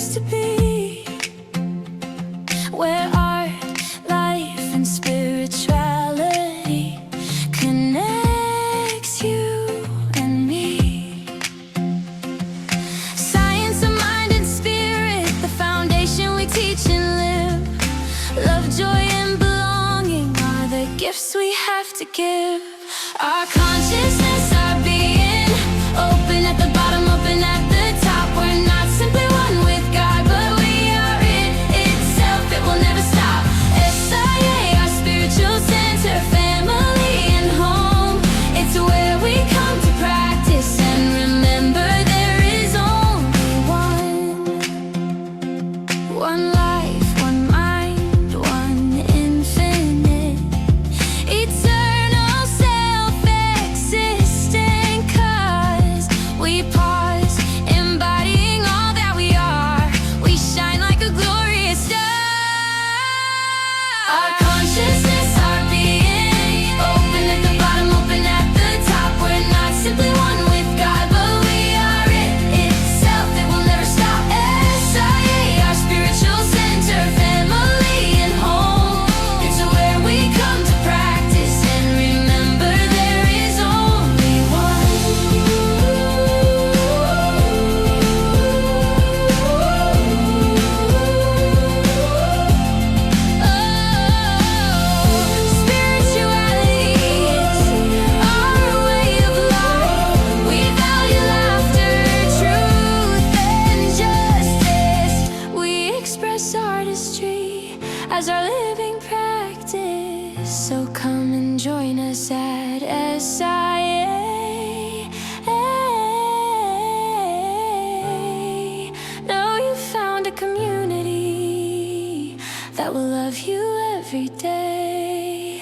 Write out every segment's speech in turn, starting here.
place to be, where art, life, and spirituality connects you and me. Science of mind and spirit, the foundation we teach and live. Love, joy, and belonging are the gifts we have to give. Our consciousness, our being, open at the bottom, open at the top. We're not simply one with God, but we are it itself. It will never stop. SIA, our spiritual center, family and home. It's where we come to practice and remember there is only one life, one mind, one infinite, eternal, self-existent. 'Cause we pause, embodying all that we are. We shine like a glorious star. Our consciousness, our being, open at the bottom, open at the top. We're not simply one with God, but we are it itself. It will never stop. SIA, our spiritual center, family and home. It's where we come to practice and remember there is only one. Spirituality is our way of life. We value laughter, truth, and justice. We express artistry as our living practice. So come and join us at SIA. Know you found a community that will love you every day.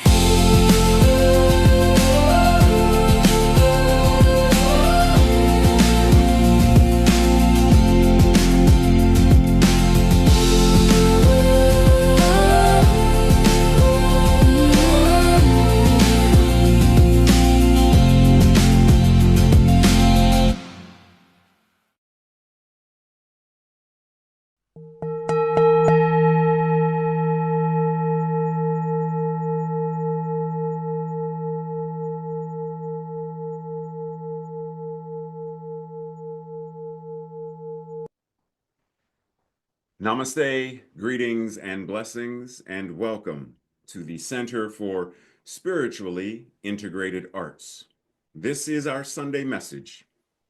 Namaste, greetings and blessings, and welcome to the Center for Spiritually Integrated Arts. This is our Sunday message,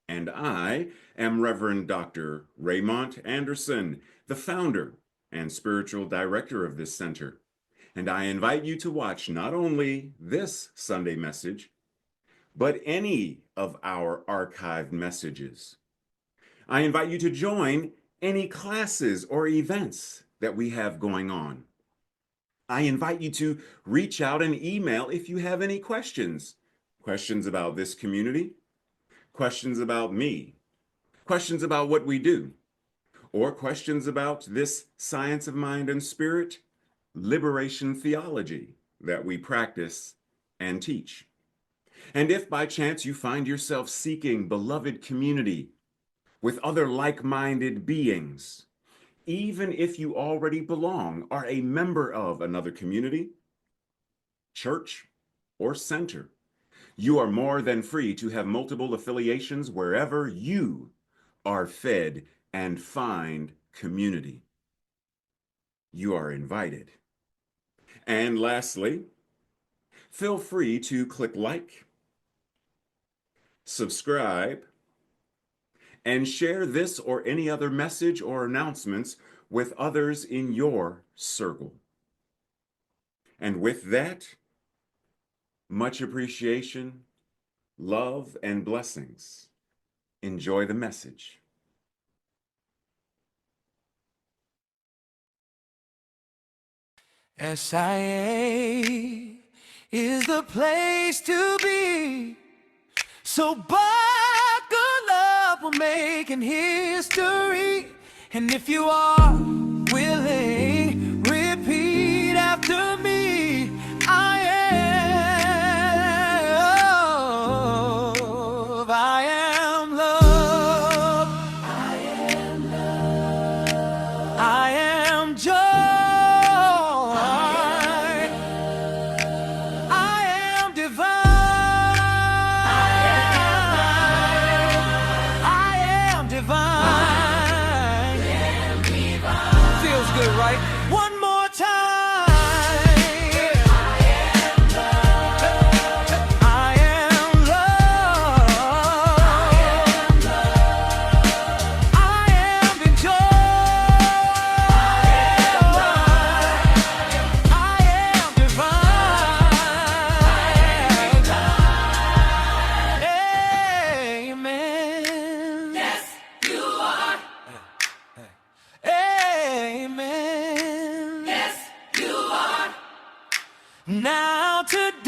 and I am Reverend Dr. Raymont Anderson, the founder and spiritual director of this center. And I invite you to watch not only this Sunday message, but any of our archived messages. I invite you to join any classes or events that we have going on. I invite you to reach out and email if you have any questions. Questions about this community, questions about me, questions about what we do, or questions about this science of mind and spirit, liberation theology that we practice and teach. And if by chance you find yourself seeking beloved community with other like-minded beings, even if you already belong, are a member of another community, church, or center, you are more than free to have multiple affiliations wherever you are fed and find community. You are invited. And lastly, feel free to click like, subscribe, and share this or any other message or announcements with others in your circle. And with that, much appreciation, love, and blessings. Enjoy the message. SIA is the place to be. So buckle up, we're making history. And if you are willing, repeat after me. I am love. I am love. it right. One more time. I am love. I am joy. I am divine. Amen. Yes, you are. Amen. Yes, you are. Now today's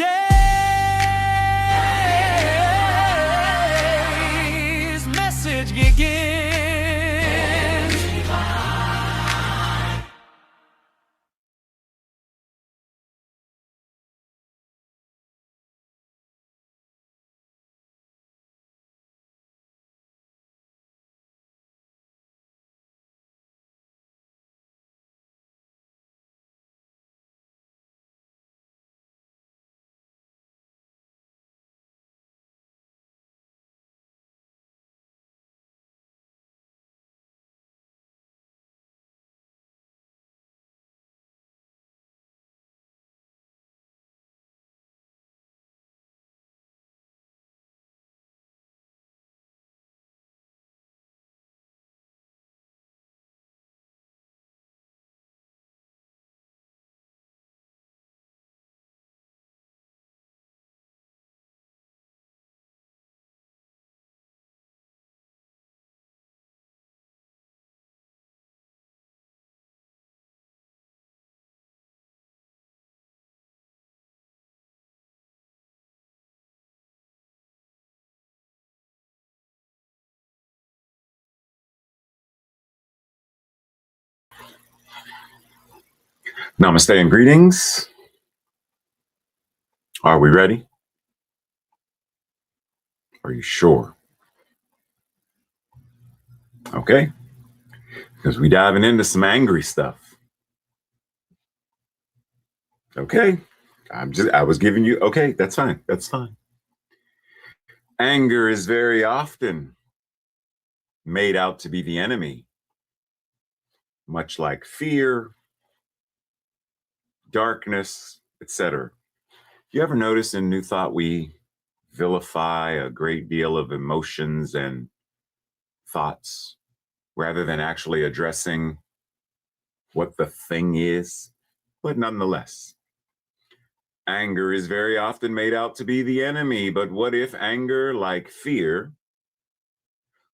message begins. Namaste and greetings. Are we ready? Are you sure? Okay, because we diving into some angry stuff. Okay, I was giving you, okay, that's fine, that's fine. Anger is very often made out to be the enemy, much like fear, darkness, etc. You ever notice in New Thought we vilify a great deal of emotions and thoughts rather than actually addressing what the thing is? But nonetheless, anger is very often made out to be the enemy. But what if anger, like fear,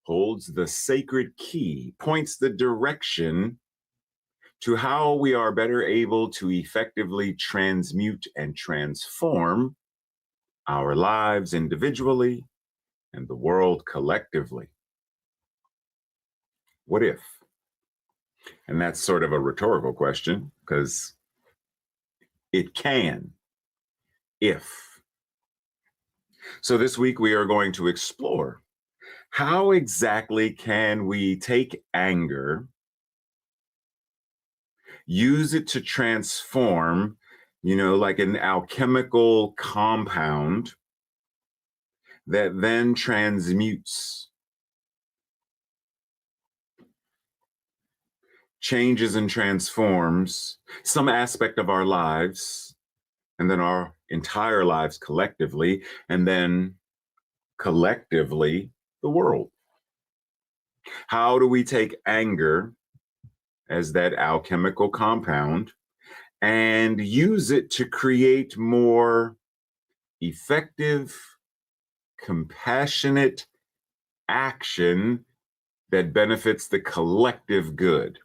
holds the sacred key, points the direction to how we are better able to effectively transmute and transform our lives individually and the world collectively? What if? And that's sort of a rhetorical question because it can, if. So this week we are going to explore how exactly can we take anger, use it to transform, like an alchemical compound that then transmutes, changes and transforms some aspect of our lives, and then our entire lives collectively, and then collectively the world. How do we take anger as that alchemical compound and use it to create more effective, compassionate action that benefits the collective good?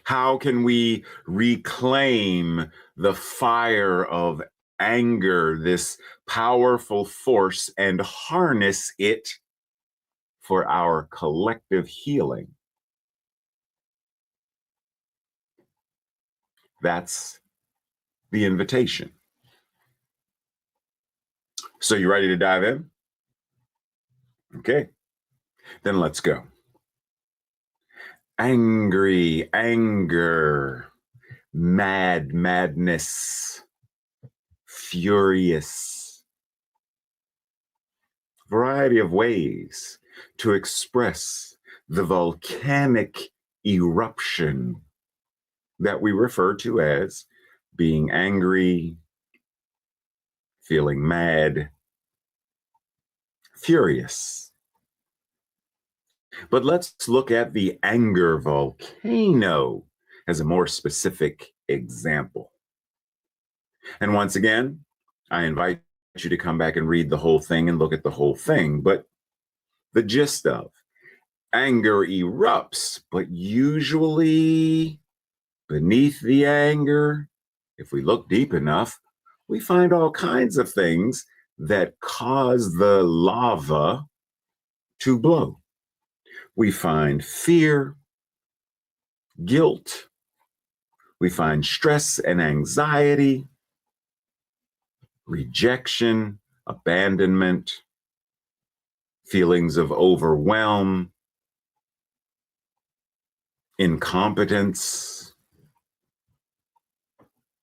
How can we reclaim the fire of anger, this powerful force, and harness it for our collective healing? That's the invitation. So you ready to dive in? Okay, then let's go. Angry, anger, madness, furious. Variety of ways to express the volcanic eruption that we refer to as being angry, feeling mad, furious. But let's look at the anger volcano as a more specific example. And once again, I invite you to come back and read the whole thing and look at the whole thing. But the gist of anger erupts, but usually beneath the anger, if we look deep enough, we find all kinds of things that cause the lava to blow. We find fear, guilt, we find stress and anxiety, rejection, abandonment, feelings of overwhelm, incompetence,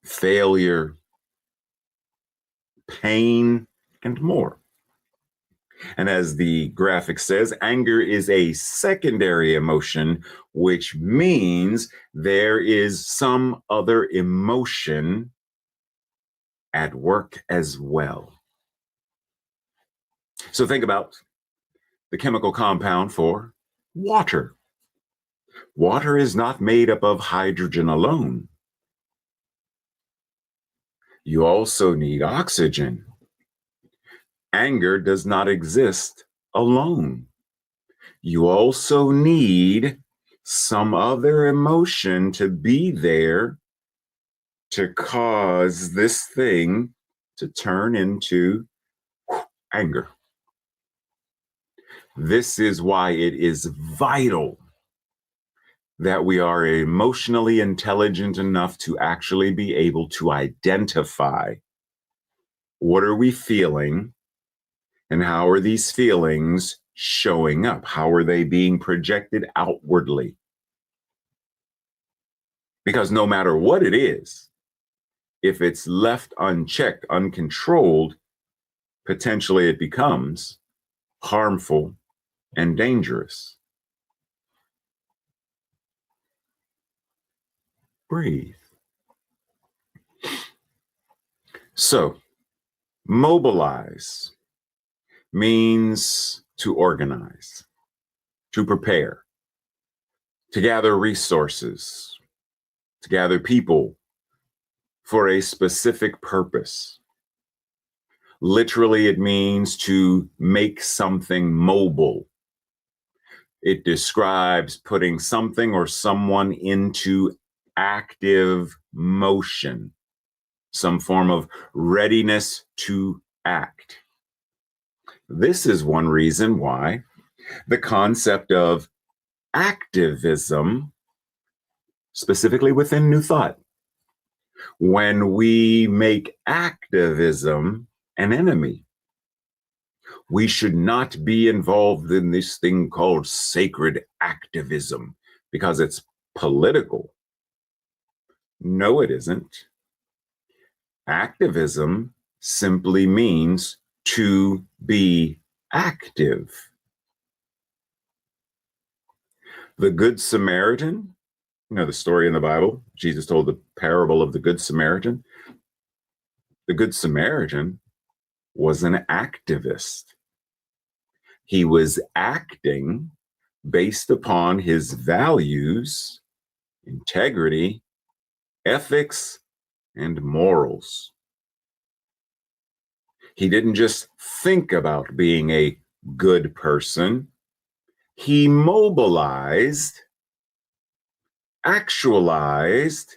failure, pain, and more. And as the graphic says, anger is a secondary emotion, which means there is some other emotion at work as well. So think about the chemical compound for water. Water is not made up of hydrogen alone. You also need oxygen. Anger does not exist alone. You also need some other emotion to be there to cause this thing to turn into anger. This is why it is vital that we are emotionally intelligent enough to actually be able to identify what are we feeling and how are these feelings showing up? How are they being projected outwardly? Because no matter what it is, if it's left unchecked, uncontrolled, potentially it becomes harmful and dangerous. Breathe. So, mobilize means to organize, to prepare, to gather resources, to gather people for a specific purpose. Literally, it means to make something mobile. It describes putting something or someone into active motion, some form of readiness to act. This is one reason why the concept of activism, specifically within New Thought, when we make activism an enemy, we should not be involved in this thing called sacred activism because it's political. No, it isn't. Activism simply means to be active. The Good Samaritan, you know, the story in the Bible, Jesus told the parable of the Good Samaritan. The Good Samaritan was an activist. He was acting based upon his values, integrity, ethics, and morals. He didn't just think about being a good person. He mobilized, actualized,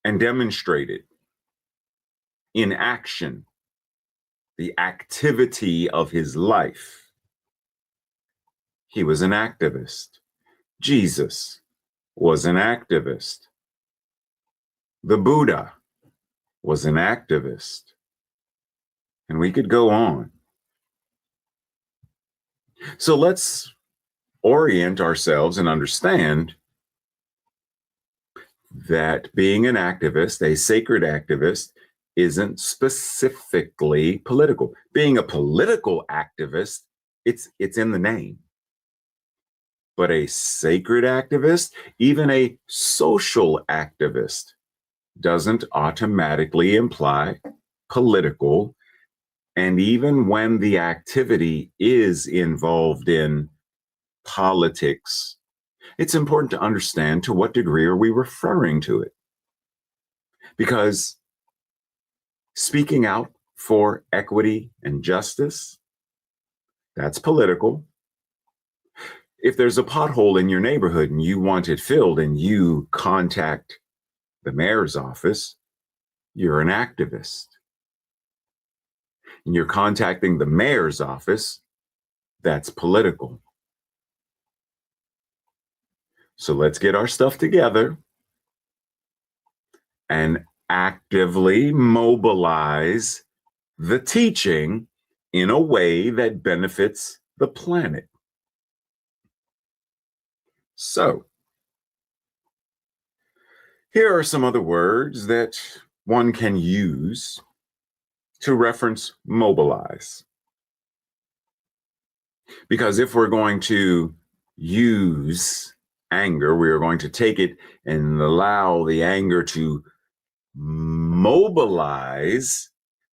and demonstrated in action the activity of his life. He was an activist. Jesus was an activist. The Buddha was an activist. And we could go on. So let's orient ourselves and understand that being an activist, a sacred activist, isn't specifically political. Being a political activist, it's in the name. But a sacred activist, even a social activist, doesn't automatically imply political. And even when the activity is involved in politics, it's important to understand to what degree are we referring to it. Because speaking out for equity and justice, that's political. If there's a pothole in your neighborhood and you want it filled and you contact the mayor's office, you're an activist. And you're contacting the mayor's office, that's political. So let's get our stuff together and actively mobilize the teaching in a way that benefits the planet. So, here are some other words that one can use to reference mobilize. Because if we're going to use anger, we are going to take it and allow the anger to mobilize.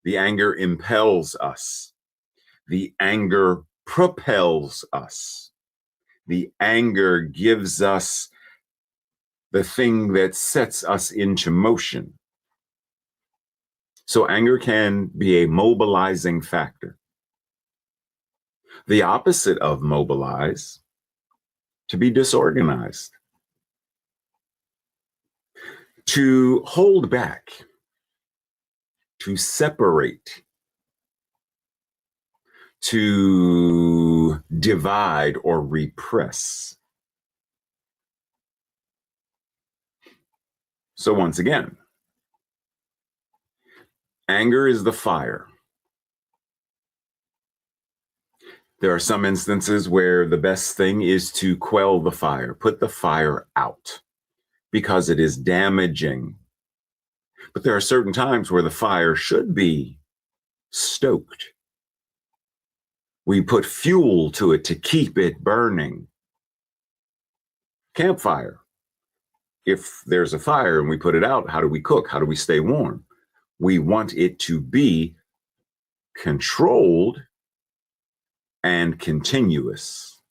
The anger impels us. The anger propels us. The anger gives us the thing that sets us into motion. So anger can be a mobilizing factor. The opposite of mobilize, to be disorganized, to hold back, to separate, to divide or repress. So once again, anger is the fire. There are some instances where the best thing is to quell the fire, put the fire out, because it is damaging. But there are certain times where the fire should be stoked. We put fuel to it to keep it burning. Campfire. If there's a fire and we put it out, how do we cook? How do we stay warm? We want it to be controlled and continuous.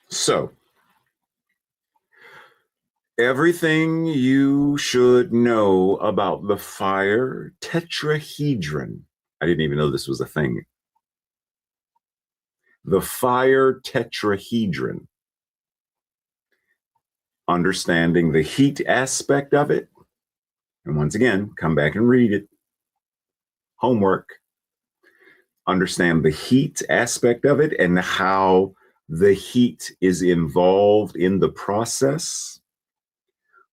So, everything you should know about the fire tetrahedron. I didn't even know this was a thing. The fire tetrahedron. Understanding the heat aspect of it. And once again, come back and read it. Homework. Understand the heat aspect of it and how the heat is involved in the process.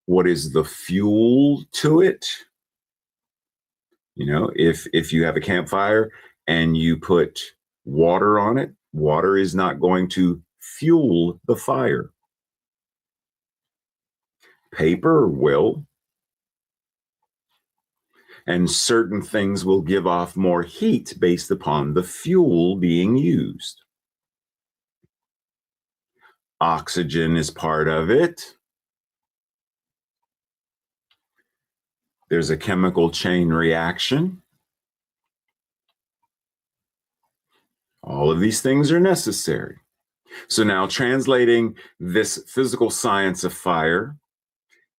What is the fuel to it? You know, if you have a campfire and you put water on it, water is not going to fuel the fire. Paper will. And certain things will give off more heat based upon the fuel being used. Oxygen is part of it. There's a chemical chain reaction. All of these things are necessary. So now translating this physical science of fire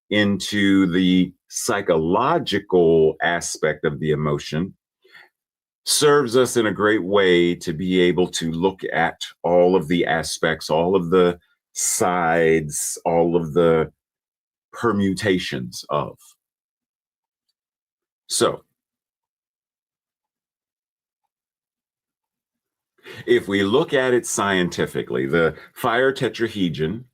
into the psychological aspect of the emotion serves us in a great way to be able to look at all of the aspects, all of the sides, all of the permutations of. So, if we look at it scientifically, the fire tetrahedron,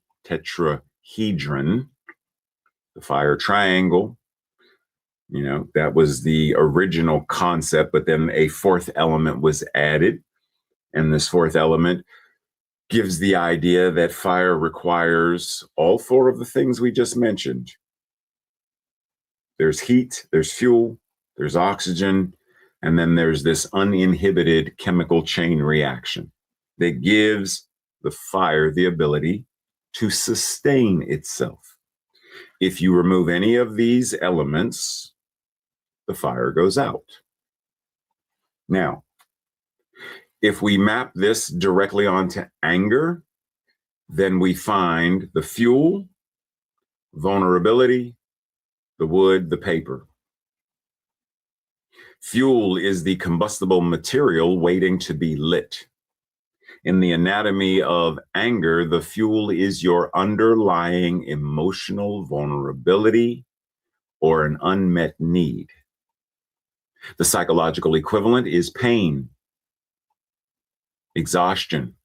the fire triangle, you know, that was the original concept, but then a fourth element was added. And this fourth element gives the idea that fire requires all four of the things we just mentioned. There's heat, there's fuel, there's oxygen, and then there's this uninhibited chemical chain reaction. that gives the fire the ability to sustain itself. If you remove any of these elements, the fire goes out. Now, if we map this directly onto anger, then we find the fuel, vulnerability, the wood, the paper. Fuel is the combustible material waiting to be lit. In the anatomy of anger, the fuel is your underlying emotional vulnerability or an unmet need. The psychological equivalent is pain, exhaustion,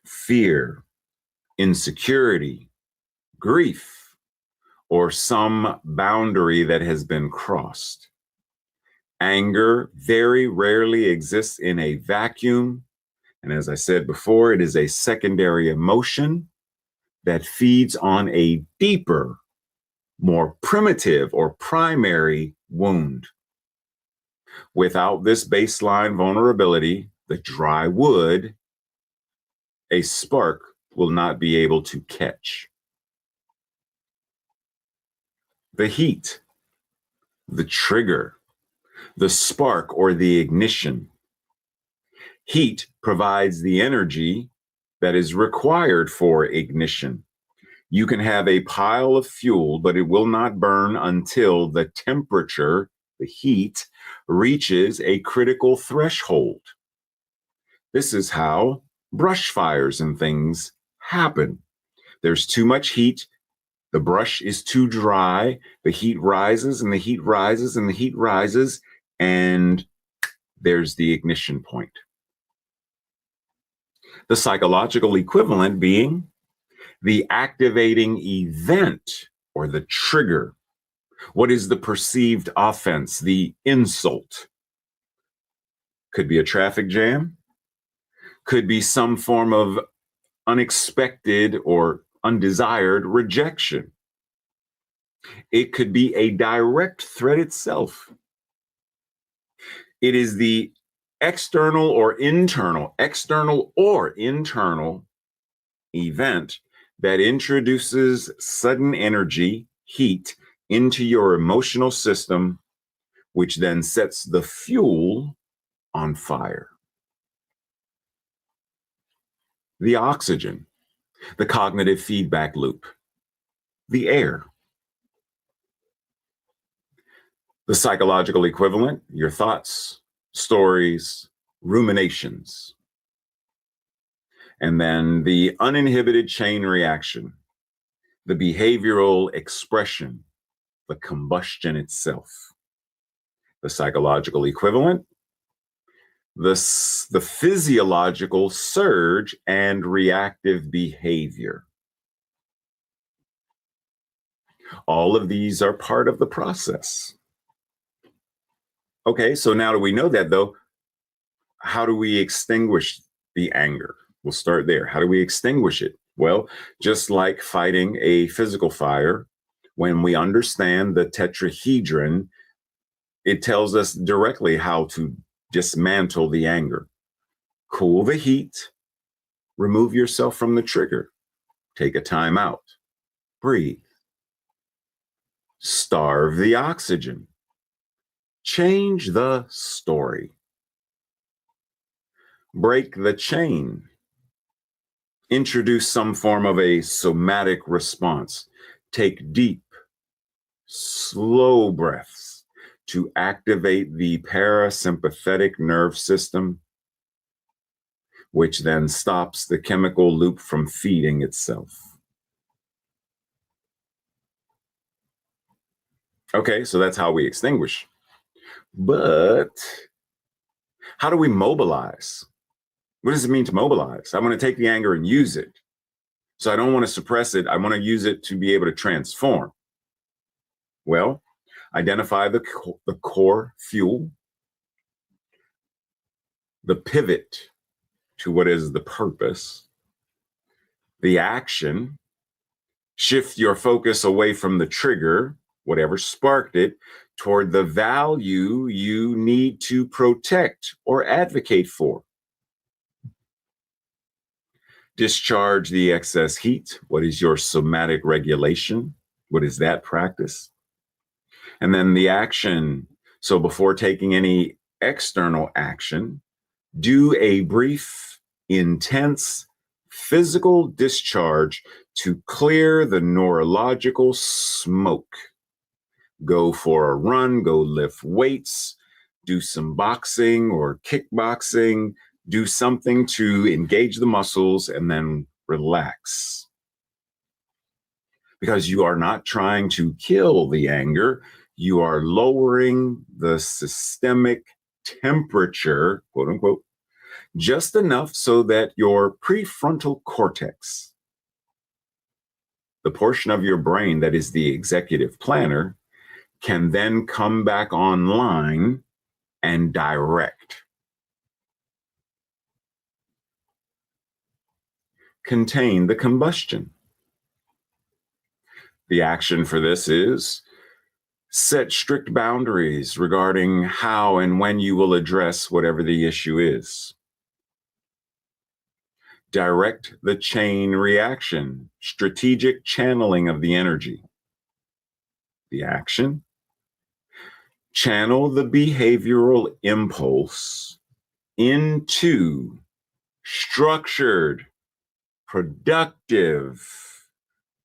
fear, insecurity, grief, or some boundary that has been crossed. Anger very rarely exists in a vacuum. And as I said before, it is a secondary emotion that feeds on a deeper, more primitive or primary wound. Without this baseline vulnerability, the dry wood, a spark will not be able to catch. The heat, the trigger, the spark or the ignition. Heat provides the energy that is required for ignition. You can have a pile of fuel, but it will not burn until the temperature, the heat, reaches a critical threshold. This is how brush fires and things happen. There's too much heat. The brush is too dry. The heat rises and the heat rises and the heat rises, and there's the ignition point. The psychological equivalent being the activating event or the trigger. What is the perceived offense, the insult? Could be a traffic jam, could be some form of unexpected or undesired rejection. It could be a direct threat itself. It is the external or internal event that introduces sudden energy, heat, into your emotional system, which then sets the fuel on fire. The oxygen, the cognitive feedback loop, the air. The psychological equivalent, your thoughts, stories, ruminations. And then the uninhibited chain reaction, the behavioral expression, the combustion itself. The psychological equivalent, the physiological surge and reactive behavior. All of these are part of the process. Okay, so now that we know that, though, how do we extinguish the anger? We'll start there. How do we extinguish it? Well, just like fighting a physical fire, when we understand the tetrahedron, it tells us directly how to dismantle the anger. Cool the heat, remove yourself from the trigger, take a time out, breathe, starve the oxygen, change the story, break the chain, introduce some form of a somatic response, take deep, slow breaths to activate the parasympathetic nerve system, which then stops the chemical loop from feeding itself. Okay, so that's how we extinguish. But how do we mobilize? What does it mean to mobilize? I want to take the anger and use it. So I don't want to suppress it. I want to use it to be able to transform. Well, identify the core fuel, the pivot to what is the purpose, the action, shift your focus away from the trigger, whatever sparked it, toward the value you need to protect or advocate for. Discharge the excess heat. What is your somatic regulation? What is that practice? And then the action. So before taking any external action, do a brief, intense physical discharge to clear the neurological smoke. Go for a run, go lift weights, do some boxing or kickboxing, do something to engage the muscles and then relax. Because you are not trying to kill the anger, you are lowering the systemic temperature, quote unquote, just enough so that your prefrontal cortex, the portion of your brain that is the executive planner, can then come back online and direct. Contain the combustion. The action for this is set strict boundaries regarding how and when you will address whatever the issue is. Direct the chain reaction, strategic channeling of the energy. The action. Channel the behavioral impulse into structured, productive,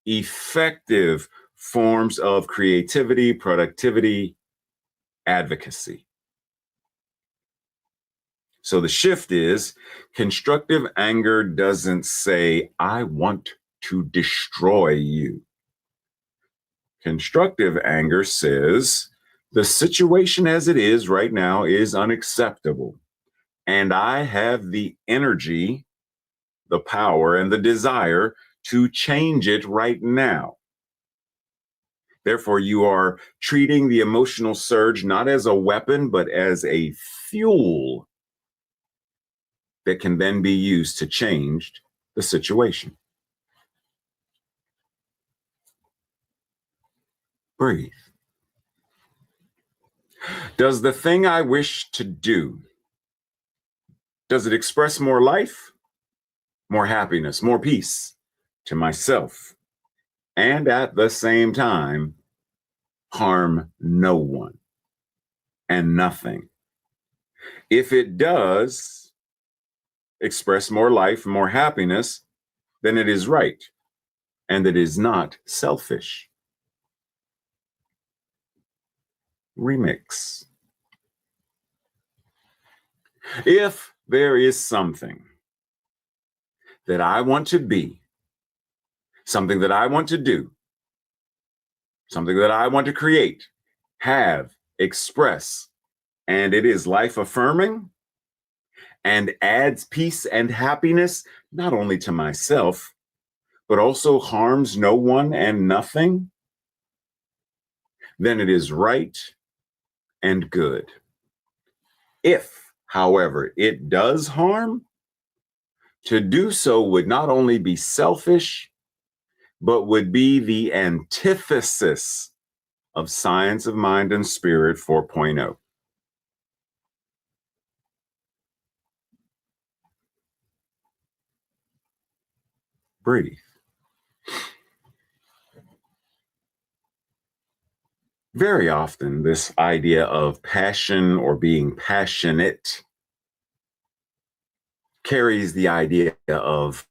effective forms of creativity, productivity, advocacy. So the shift is constructive anger doesn't say, I want to destroy you. Constructive anger says, the situation as it is right now is unacceptable. And I have the energy, the power, and the desire to change it right now. Therefore, you are treating the emotional surge not as a weapon, but as a fuel that can then be used to change the situation. Breathe. Does the thing I wish to do, does it express more life, more happiness, more peace to myself, and at the same time, harm no one and nothing? If it does express more life, more happiness, then it is right, and it is not selfish. Remix. If there is something that I want to be, something that I want to do, something that I want to create, have, express, and it is life affirming and adds peace and happiness, not only to myself, but also harms no one and nothing, then it is right and good. If, however, it does harm, to do so would not only be selfish, but would be the antithesis of Science of Mind and Spirit 4.0. Breathe. Very often, this idea of passion or being passionate carries the idea of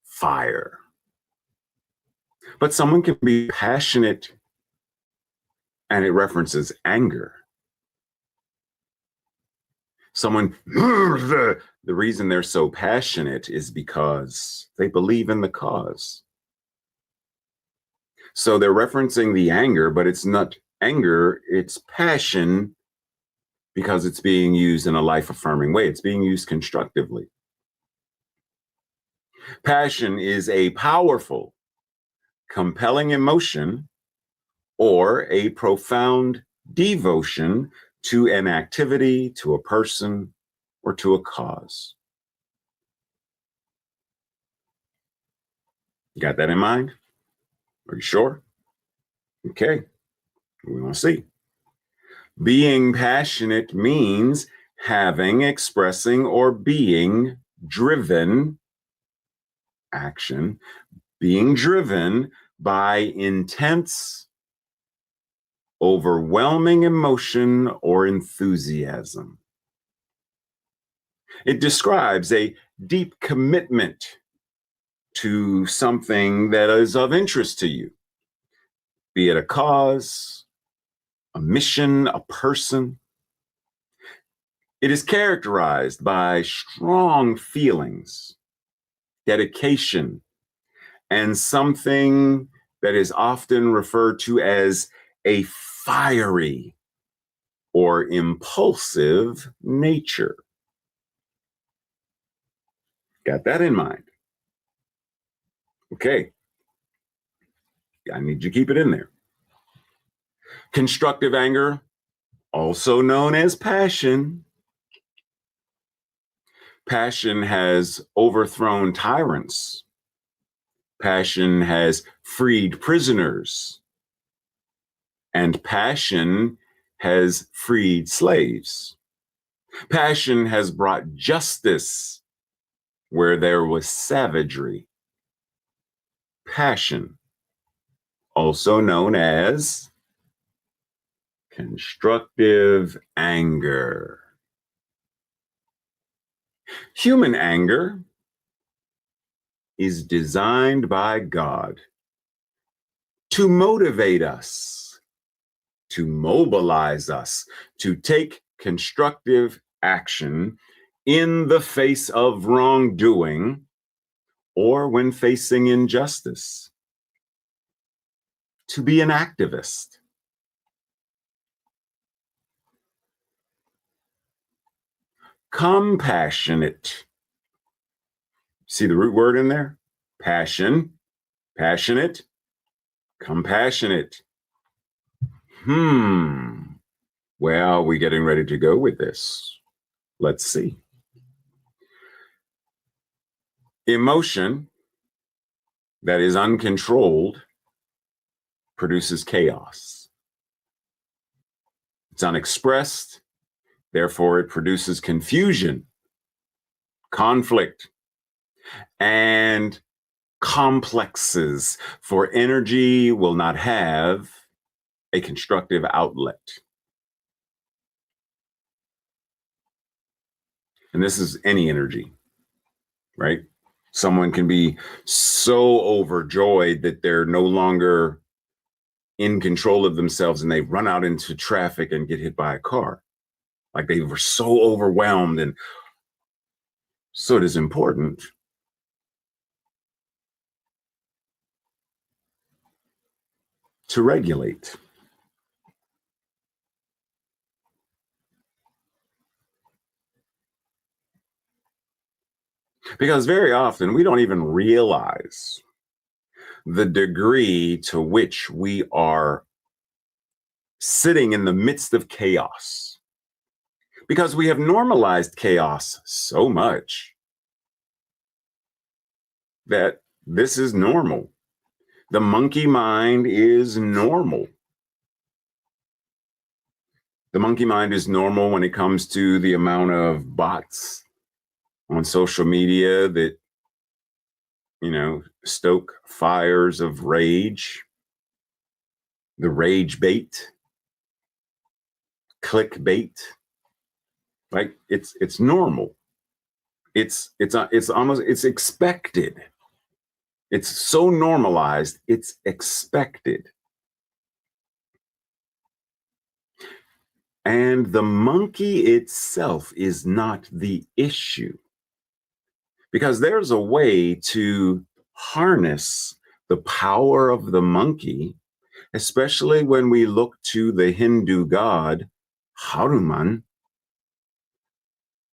fire. But someone can be passionate and it references anger. Someone, the reason they're so passionate is because they believe in the cause. So they're referencing the anger, but it's not anger, it's passion, because it's being used in a life-affirming way. It's being used constructively. Passion is a powerful, compelling emotion or a profound devotion to an activity, to a person, or to a cause. You got that in mind? Are you sure? Okay, we want to see. Being passionate means having, expressing, or being driven action being driven by intense, overwhelming emotion or enthusiasm. It describes a deep commitment to something that is of interest to you, be it a cause, a mission, a person. It is characterized by strong feelings, dedication, and something that is often referred to as a fiery or impulsive nature. Got that in mind? Okay. I need you to keep it in there. Constructive anger, also known as passion. Passion has overthrown tyrants. Passion has freed prisoners. And passion has freed slaves. Passion has brought justice where there was savagery. Passion, also known as constructive anger. Human anger is designed by God to motivate us, to mobilize us, to take constructive action in the face of wrongdoing or when facing injustice, to be an activist. Compassionate. See the root word in there? Passion, passionate, compassionate. Where are we getting ready to go with this? Let's see. Emotion that is uncontrolled produces chaos. It's unexpressed, therefore it produces confusion, conflict, and complexes, for energy will not have a constructive outlet. And this is any energy, right? Someone can be so overjoyed that they're no longer in control of themselves and they run out into traffic and get hit by a car. Like they were so overwhelmed. And so it is important to regulate. Because very often we don't even realize the degree to which we are sitting in the midst of chaos. Because we have normalized chaos so much that this is normal. The monkey mind is normal. The monkey mind is normal when it comes to the amount of bots on social media that, stoke fires of rage, the rage bait, clickbait. Like it's normal. It's expected. It's so normalized, it's expected. And the monkey itself is not the issue. Because there's a way to harness the power of the monkey, especially when we look to the Hindu god Hanuman.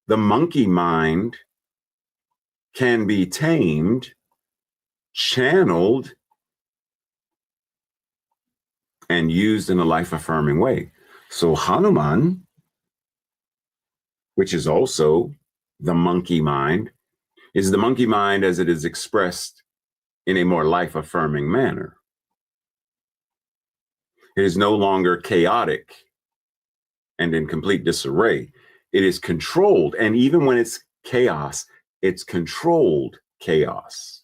The monkey mind can be tamed, channeled, and used in a life-affirming way. So Hanuman, which is also the monkey mind, is the monkey mind as it is expressed in a more life-affirming manner. It is no longer chaotic and in complete disarray. It is controlled, and even when it's chaos, it's controlled chaos.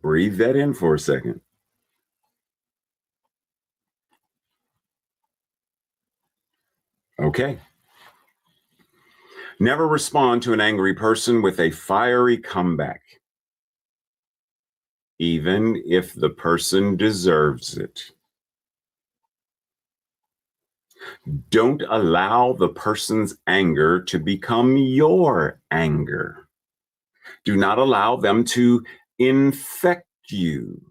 Breathe that in for a second. Okay. Never respond to an angry person with a fiery comeback, even if the person deserves it. Don't allow the person's anger to become your anger. Do not allow them to infect you.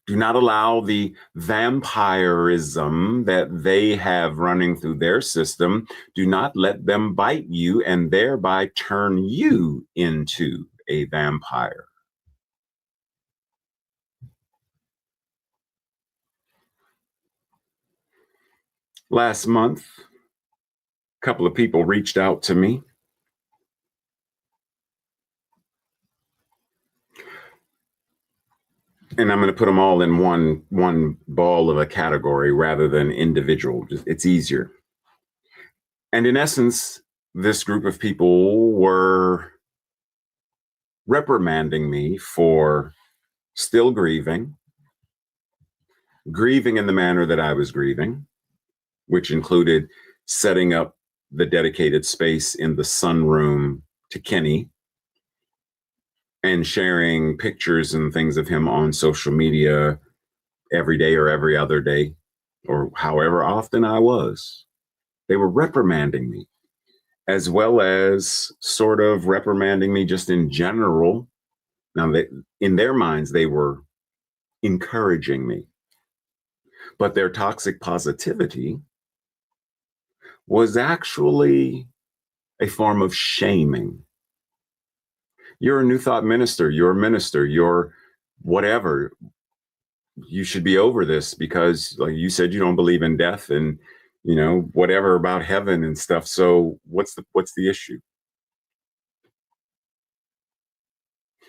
Do not allow the vampirism that they have running through their system. Do not let them bite you and thereby turn you into a vampire. Last month, a couple of people reached out to me. And I'm going to put them all in one ball of a category rather than individual. It's easier. And in essence, this group of people were reprimanding me for still grieving in the manner that I was grieving, which included setting up the dedicated space in the sunroom to Kenny and sharing pictures and things of him on social media every day or every other day, or however often I was. They were reprimanding me, as well as sort of reprimanding me just in general. Now, in their minds, they were encouraging me, but their toxic positivity was actually a form of shaming. You're a New Thought minister, you're a minister, you're whatever. You should be over this because, like you said, you don't believe in death and, you know, whatever about heaven and stuff. So what's the issue?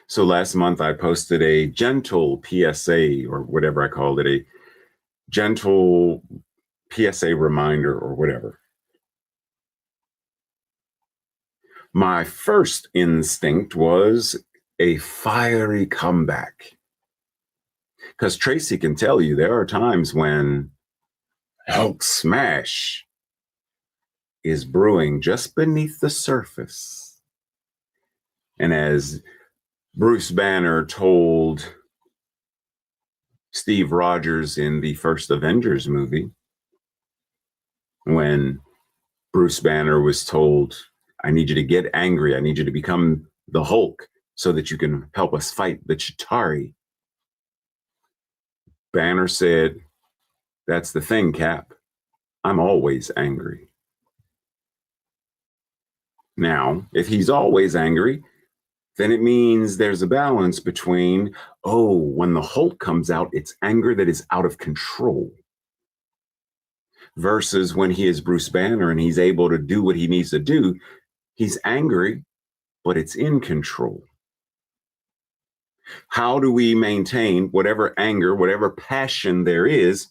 So last month I posted a gentle PSA, or whatever I called it, a gentle PSA reminder or whatever. My first instinct was a fiery comeback. Because Tracy can tell you there are times when Hulk smash is brewing just beneath the surface. And as Bruce Banner told Steve Rogers in the first Avengers movie, when Bruce Banner was told, I need you to get angry. I need you to become the Hulk so that you can help us fight the Chitauri. Banner said, that's the thing, Cap. I'm always angry. Now, if he's always angry, then it means there's a balance between, oh, when the Hulk comes out, it's anger that is out of control. Versus when he is Bruce Banner and he's able to do what he needs to do, he's angry, but it's in control. How do we maintain whatever anger, whatever passion there is,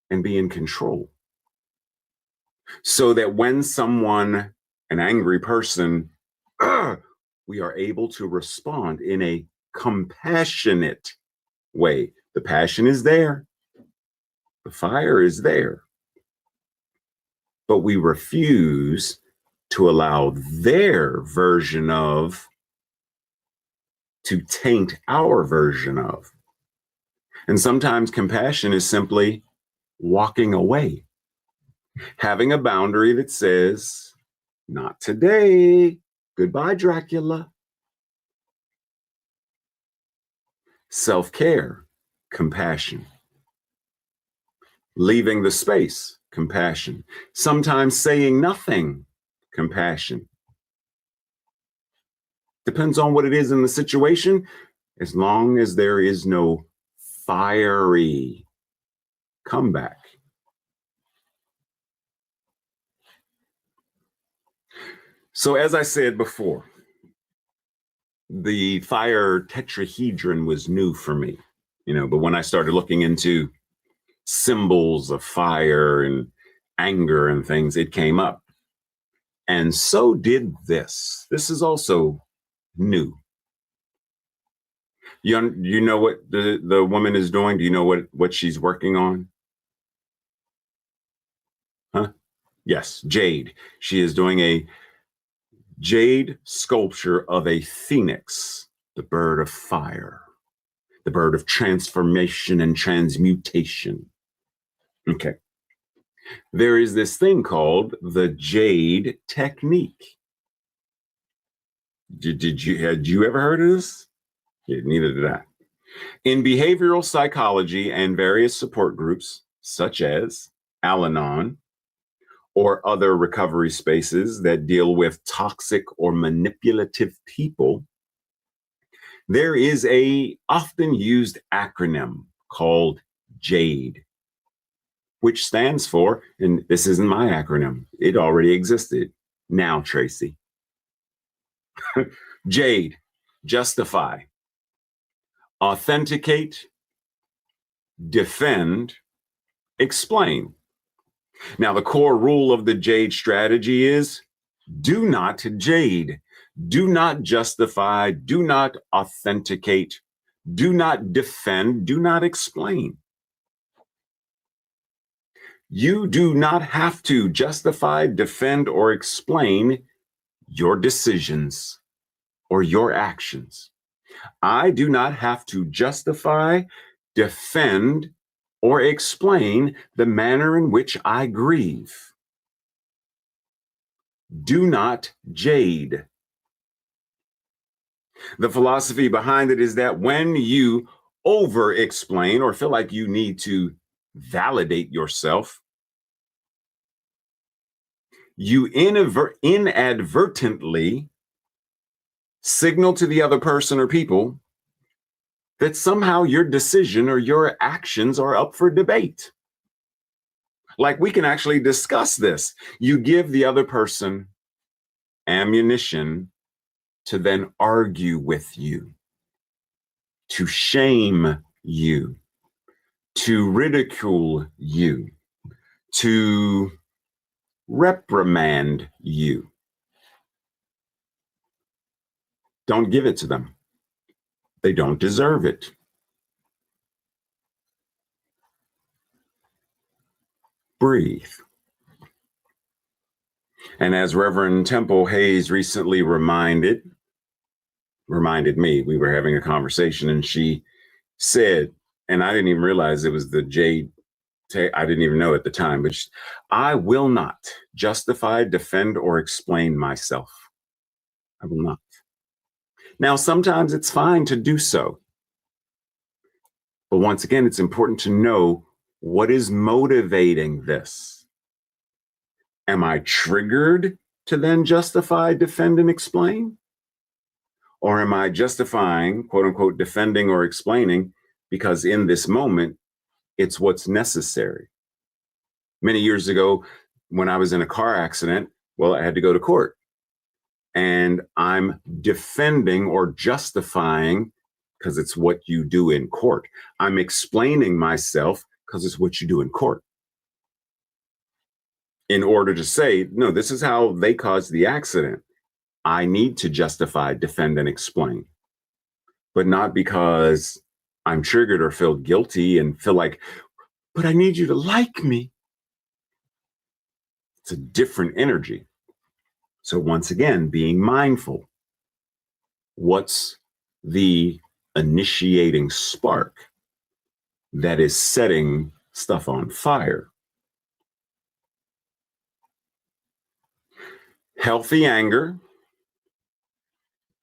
and be in control? So that when someone, an angry person, we are able to respond in a compassionate way. The passion is there. The fire is there. But we refuse to allow their version of to taint our version of. And sometimes compassion is simply walking away, having a boundary that says, not today. Goodbye, Dracula. Self-care, compassion. Leaving the space, compassion. Sometimes saying nothing, compassion. Depends on what it is in the situation, as long as there is no fiery comeback. So as I said before, the fire tetrahedron was new for me, but when I started looking into symbols of fire and anger and things, it came up. And so did this. This is also new. You know what the woman is doing? Do you know what she's working on? Huh? Yes, jade. She is doing a jade sculpture of a phoenix, the bird of fire, the bird of transformation and transmutation. Okay. There is this thing called the jade technique. Had you ever heard of this? Yeah, neither did I. In behavioral psychology and various support groups, such as Al-Anon or other recovery spaces that deal with toxic or manipulative people, there is a often used acronym called JADE, which stands for, and this isn't my acronym, it already existed. Now, Tracy. JADE, justify, authenticate, defend, explain. Now, the core rule of the JADE strategy is do not jade, do not justify, do not authenticate, do not defend, do not explain. You do not have to justify, defend, or explain your decisions or your actions. I do not have to justify, defend, or explain the manner in which I grieve. Do not jade. The philosophy behind it is that when you over explain or feel like you need to validate yourself, you inadvertently signal to the other person or people that somehow your decision or your actions are up for debate. Like, we can actually discuss this. You give the other person ammunition to then argue with you, to shame you, to ridicule you, to reprimand you. Don't give it to them. They don't deserve it. Breathe. And as Reverend Temple Hayes recently reminded me, we were having a conversation and she said, and I didn't even realize it was the jade, I didn't even know at the time, but I will not justify, defend, or explain myself. I will not. Now, sometimes it's fine to do so. But once again, it's important to know what is motivating this. Am I triggered to then justify, defend, and explain? Or am I justifying, quote unquote, defending or explaining because in this moment, it's what's necessary? Many years ago, when I was in a car accident, well, I had to go to court. And I'm defending or justifying because it's what you do in court. I'm explaining myself because it's what you do in court. In order to say, no, this is how they caused the accident. I need to justify, defend, and explain. But not because I'm triggered or feel guilty and feel like, but I need you to like me. It's a different energy. So once again, being mindful. What's the initiating spark that is setting stuff on fire? Healthy anger.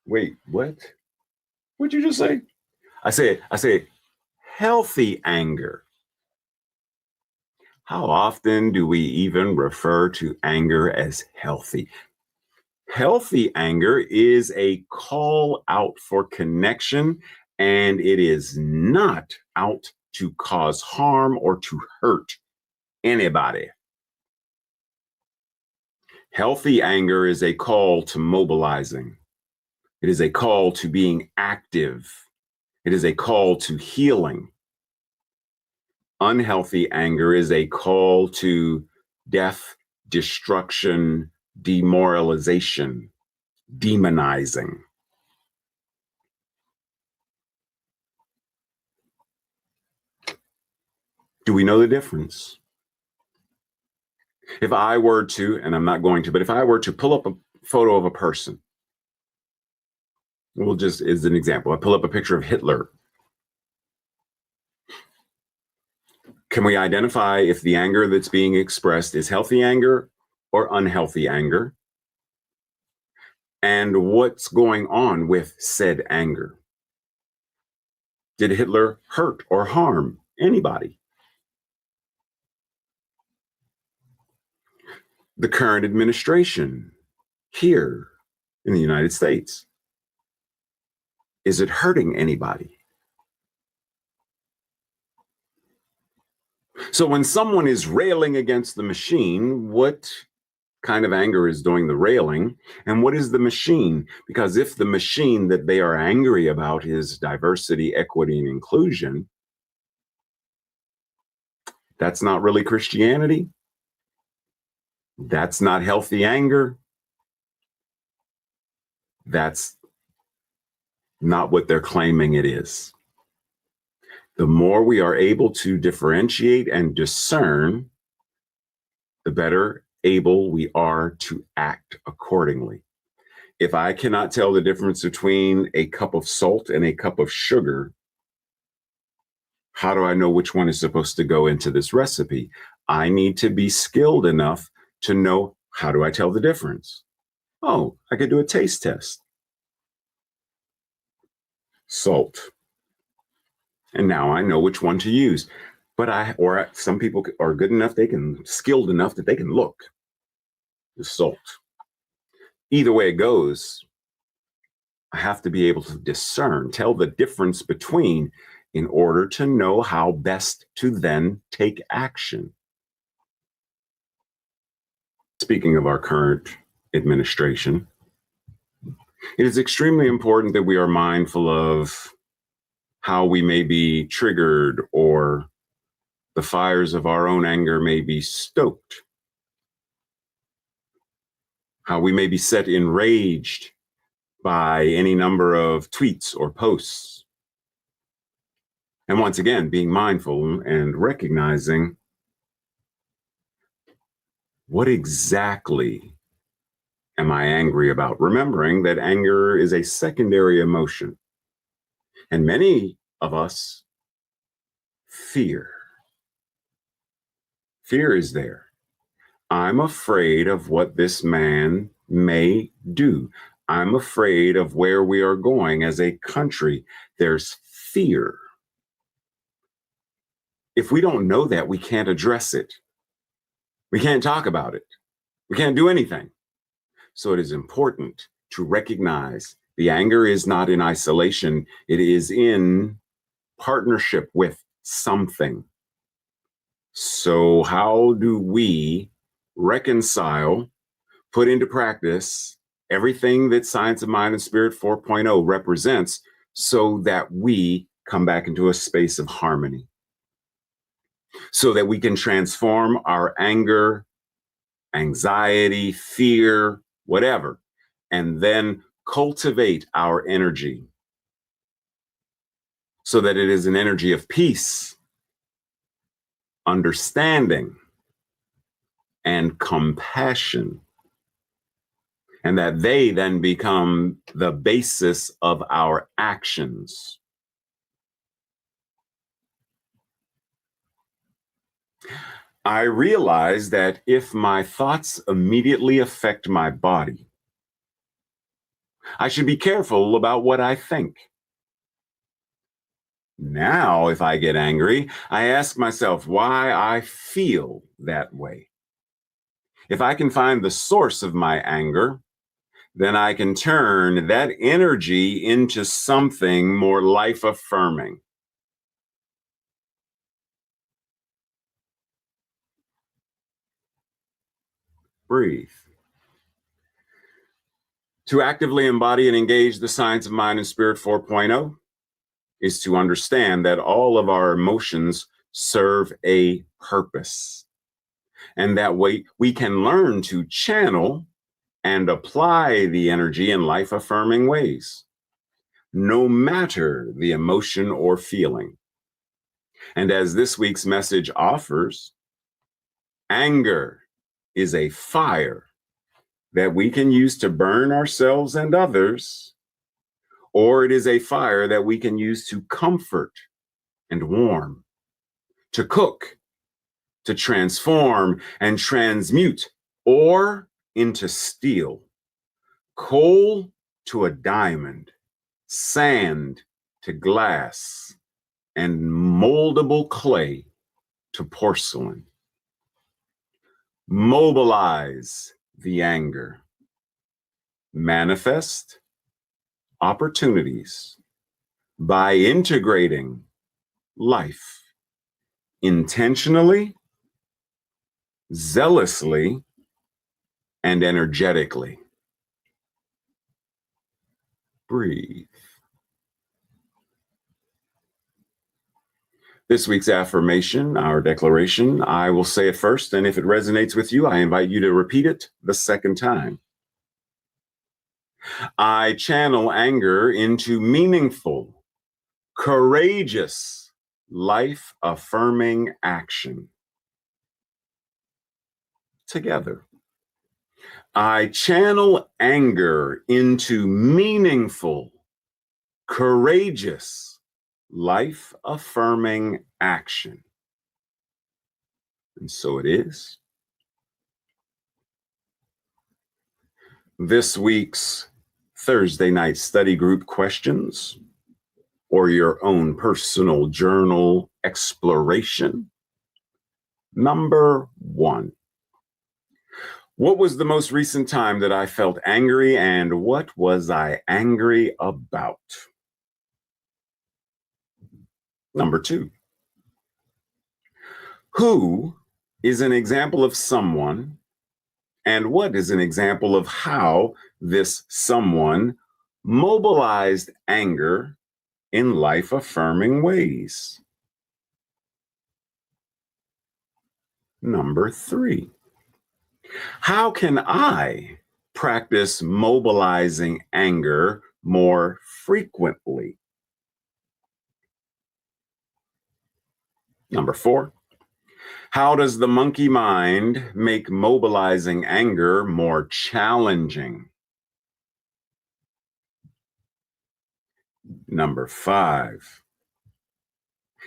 Wait, what? What'd you just say? I said healthy anger. How often do we even refer to anger as healthy? Healthy anger is a call out for connection, and it is not out to cause harm or to hurt anybody. Healthy anger is a call to mobilizing. It is a call to being active. It is a call to healing. Unhealthy anger is a call to death, destruction, demoralization, demonizing. Do we know the difference? If I were to, and I'm not going to, but if I were to pull up a photo of a person, we'll just, as an example, I pull up a picture of Hitler. Can we identify if the anger that's being expressed is healthy anger or unhealthy anger? And what's going on with said anger? Did Hitler hurt or harm anybody? The current administration here in the United States, is it hurting anybody? So when someone is railing against the machine, what kind of anger is doing the railing? And what is the machine? Because if the machine that they are angry about is diversity, equity, and inclusion, that's not really Christianity. That's not healthy anger. That's not what they're claiming it is. The more we are able to differentiate and discern, the better able we are to act accordingly. If I cannot tell the difference between a cup of salt and a cup of sugar, how do I know which one is supposed to go into this recipe? I need to be skilled enough to know, how do I tell the difference? Oh, I could do a taste test. Salt. And now I know which one to use. But some people are good enough, skilled enough that they can look the salt. Either way it goes, I have to be able to discern, tell the difference between, in order to know how best to then take action. Speaking of our current administration, it is extremely important that we are mindful of how we may be triggered or the fires of our own anger may be stoked, how we may be set enraged by any number of tweets or posts. And once again, being mindful and recognizing what exactly am I angry about? Remembering that anger is a secondary emotion. And many of us fear. Fear is there. I'm afraid of what this man may do. I'm afraid of where we are going as a country. There's fear. If we don't know that, we can't address it. We can't talk about it. We can't do anything. So it is important to recognize the anger is not in isolation. It is in partnership with something. So how do we reconcile, put into practice everything that Science of Mind and Spirit 4.0 represents so that we come back into a space of harmony? So that we can transform our anger, anxiety, fear, whatever, and then cultivate our energy so that it is an energy of peace, understanding, and compassion, and that they then become the basis of our actions. I realize that if my thoughts immediately affect my body, I should be careful about what I think. Now, if I get angry, I ask myself why I feel that way. If I can find the source of my anger, then I can turn that energy into something more life-affirming. Breathe. To actively embody and engage the Science of Mind and Spirit 4.0 is to understand that all of our emotions serve a purpose. And that way we can learn to channel and apply the energy in life-affirming ways, no matter the emotion or feeling. And as this week's message offers, anger is a fire that we can use to burn ourselves and others, or it is a fire that we can use to comfort and warm, to cook, to transform and transmute, or into steel, coal to a diamond, sand to glass, and moldable clay to porcelain. Mobilize the anger. Manifest opportunities by integrating life intentionally, zealously, and energetically. Breathe. This week's affirmation, our declaration, I will say it first, and if it resonates with you, I invite you to repeat it the second time. I channel anger into meaningful, courageous, life-affirming action. Together. I channel anger into meaningful, courageous, life-affirming action. And so it is. This week's Thursday night study group questions, or your own personal journal exploration. Number 1. What was the most recent time that I felt angry, and what was I angry about? Number 2. Who is an example of someone, and what is an example of how this someone mobilized anger in life-affirming ways? Number 3. How can I practice mobilizing anger more frequently? Number 4. How does the monkey mind make mobilizing anger more challenging? Number 5.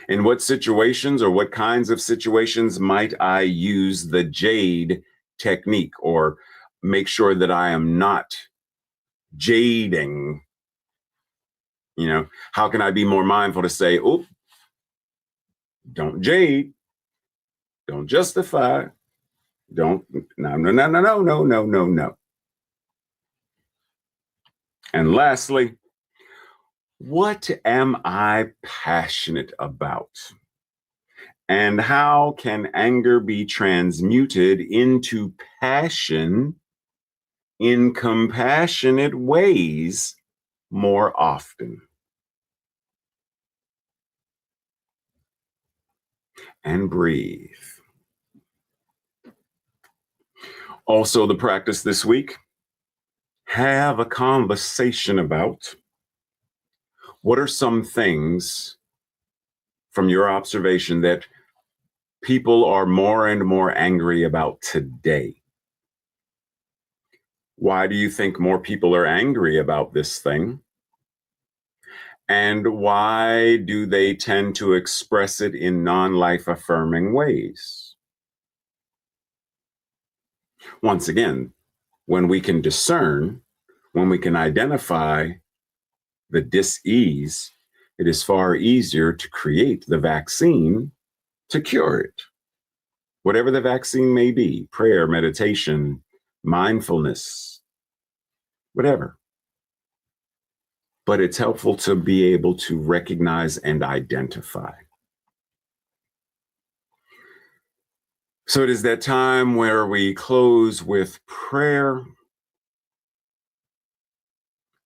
In what situations or what kinds of situations might I use the jade technique, or make sure that I am not jading? How can I be more mindful to say, oh, don't jade, don't justify, no. And lastly, what am I passionate about? And how can anger be transmuted into passion in compassionate ways more often? And breathe. Also, the practice this week, have a conversation about what are some things from your observation that people are more and more angry about today. Why do you think more people are angry about this thing? And why do they tend to express it in non-life affirming ways? Once again, when we can discern, when we can identify the dis-ease, it is far easier to create the vaccine to cure it. Whatever the vaccine may be, prayer, meditation, mindfulness, whatever. But it's helpful to be able to recognize and identify. So it is that time where we close with prayer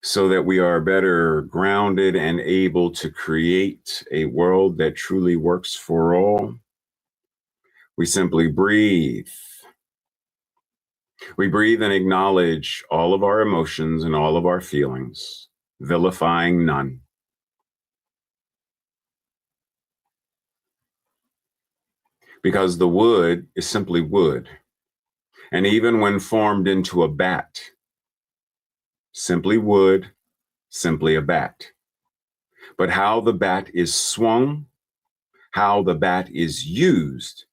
so that we are better grounded and able to create a world that truly works for all. We simply breathe. We breathe and acknowledge all of our emotions and all of our feelings, vilifying none. because the wood is simply wood. And even when formed into a bat, simply wood, simply a bat. But how the bat is swung, how the bat is used,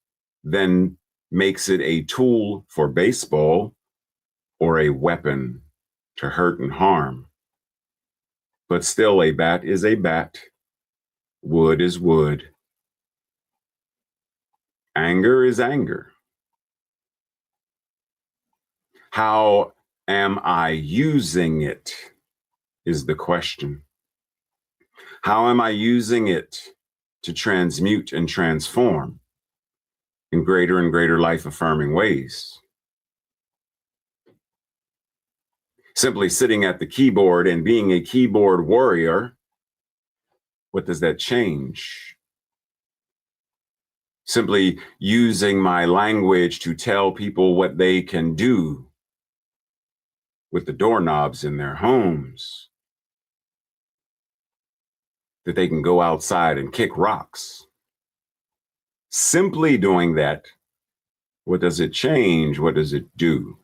then makes it a tool for baseball or a weapon to hurt and harm. But still, a bat is a bat. Wood is wood. Anger is anger. How am I using it is the question. How am I using it to transmute and transform in greater and greater life-affirming ways? Simply sitting at the keyboard and being a keyboard warrior, what does that change? Simply using my language to tell people what they can do with the doorknobs in their homes, that they can go outside and kick rocks. Simply doing that, what does it change? What does it do?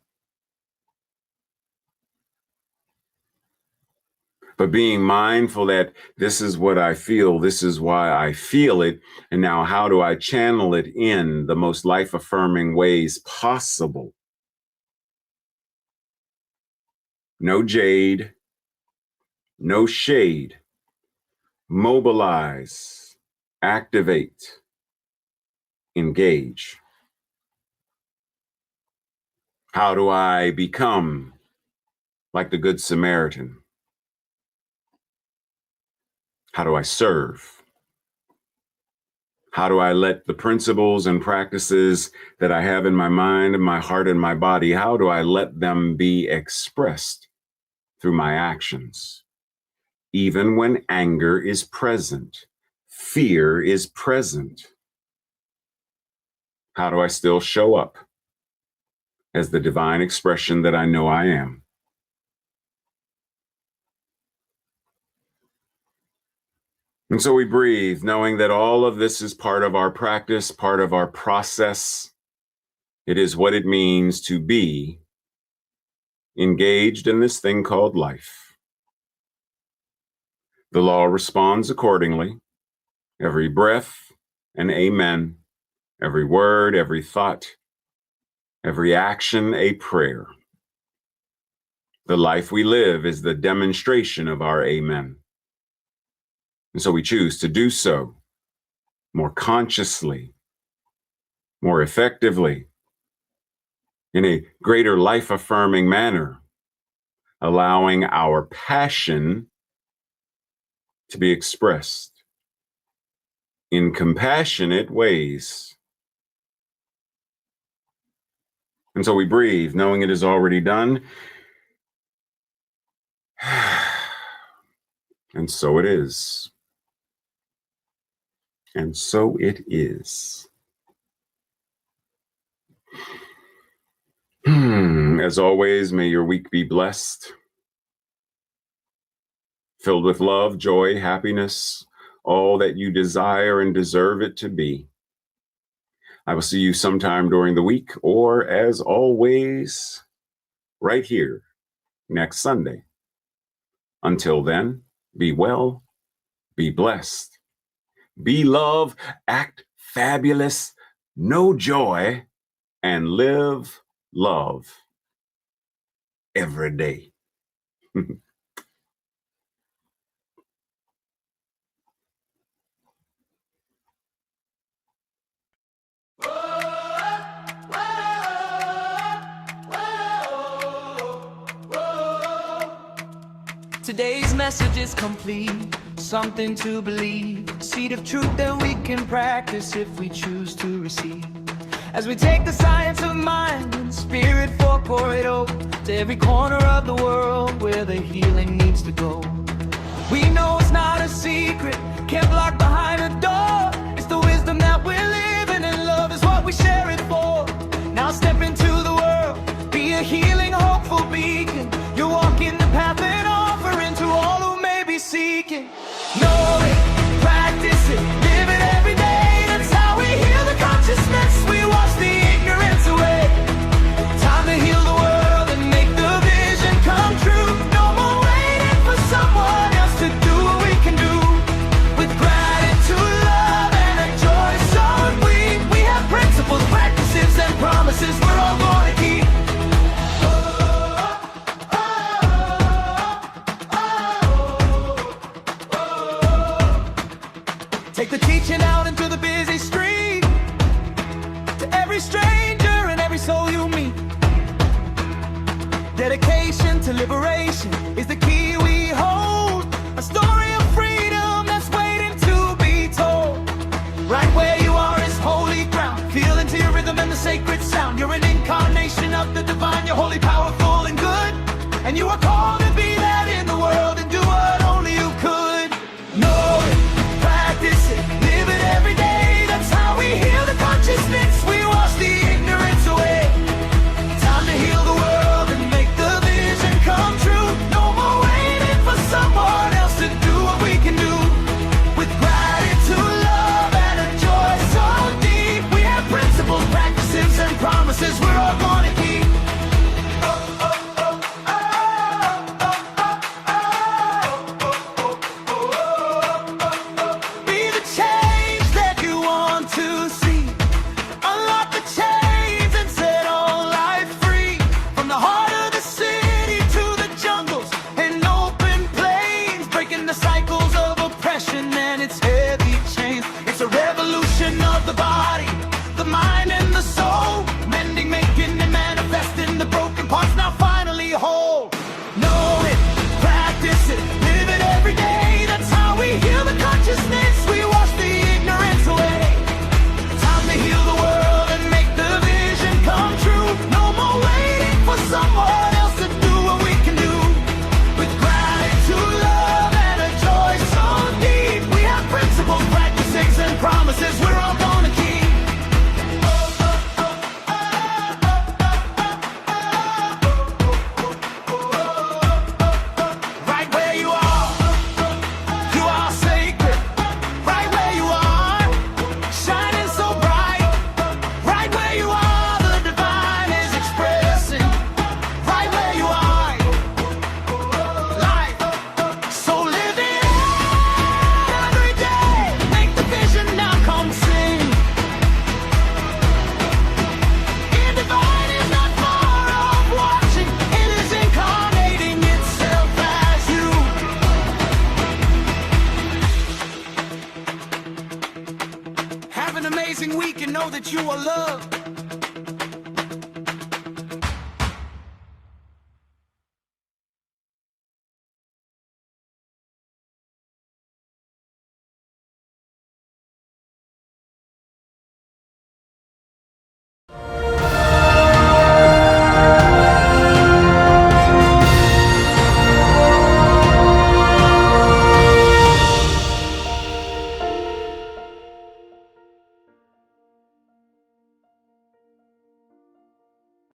But being mindful that this is what I feel, this is why I feel it, and now how do I channel it in the most life-affirming ways possible? No jade, no shade. Mobilize, activate, engage. How do I become like the Good Samaritan? How do I serve? How do I let the principles and practices that I have in my mind and my heart and my body, how do I let them be expressed through my actions? Even when anger is present, fear is present, how do I still show up as the divine expression that I know I am? And so we breathe, knowing that all of this is part of our practice, part of our process. It is what it means to be engaged in this thing called life. The law responds accordingly. Every breath, an amen. Every word, every thought, every action, a prayer. The life we live is the demonstration of our amen. And so we choose to do so more consciously, more effectively, in a greater life-affirming manner, allowing our passion to be expressed in compassionate ways. And so we breathe, knowing it is already done. And so it is. And so it is. As always, may your week be blessed, filled with love, joy, happiness, all that you desire and deserve it to be. I will see you sometime during the week, or as always, right here next Sunday. Until then, be well, be blessed. Be love, act fabulous, know joy, and live love every day. Today's message is complete, something to believe, a seed of truth that we can practice if we choose to receive. As we take the science of mind and spirit pour it over to every corner of the world where the healing needs to go. We know it's not a secret, kept locked behind a door. It's the wisdom that we're living, and love is what we share it for. Now step into the world, be a healing, hopeful beacon. You're walking the path and offering to all who may be seeking. Know it, practice it, live it every day. That's how we heal the consciousness. dedication to liberation.